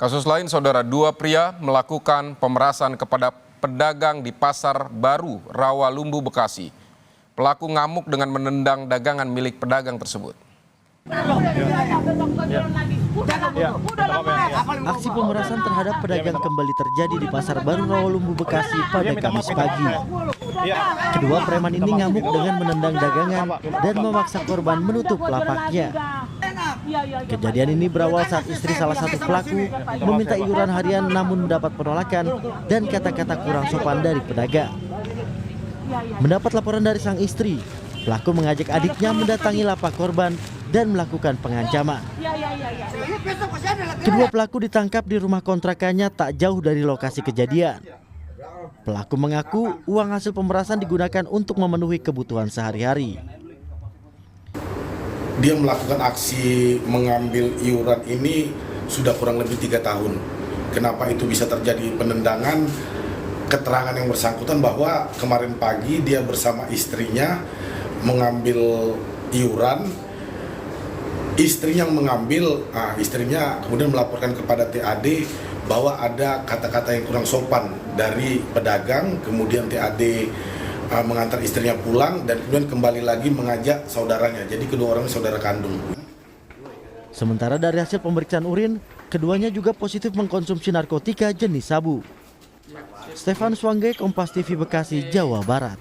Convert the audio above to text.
Kasus lain, saudara, dua pria melakukan pemerasan kepada pedagang di Pasar Baru, Rawalumbu, Bekasi. Pelaku ngamuk dengan menendang dagangan milik pedagang tersebut. Aksi pemerasan terhadap pedagang kembali terjadi di Pasar Baru Rawalumbu, Bekasi pada Kamis pagi. Kedua preman ini ngamuk dengan menendang dagangan dan memaksa korban menutup lapaknya. Kejadian ini berawal saat istri salah satu pelaku meminta iuran harian namun mendapat penolakan dan kata-kata kurang sopan dari pedagang. Mendapat laporan dari sang istri, pelaku mengajak adiknya mendatangi lapak korban dan melakukan pengancaman. Kedua pelaku ditangkap di rumah kontrakannya tak jauh dari lokasi kejadian. Pelaku mengaku uang hasil pemerasan digunakan untuk memenuhi kebutuhan sehari-hari. Dia melakukan aksi mengambil iuran ini sudah kurang lebih 3 tahun. Kenapa itu bisa terjadi penendangan? Keterangan yang bersangkutan bahwa kemarin pagi dia bersama istrinya mengambil iuran. Istrinya yang mengambil, istrinya kemudian melaporkan kepada TAD bahwa ada kata-kata yang kurang sopan dari pedagang, kemudian TAD mengantar istrinya pulang dan kemudian kembali lagi mengajak saudaranya. Jadi kedua orang saudara kandung. Sementara dari hasil pemeriksaan urin, keduanya juga positif mengkonsumsi narkotika jenis sabu. Stefan Swangge, Kompas TV, Bekasi, Jawa Barat.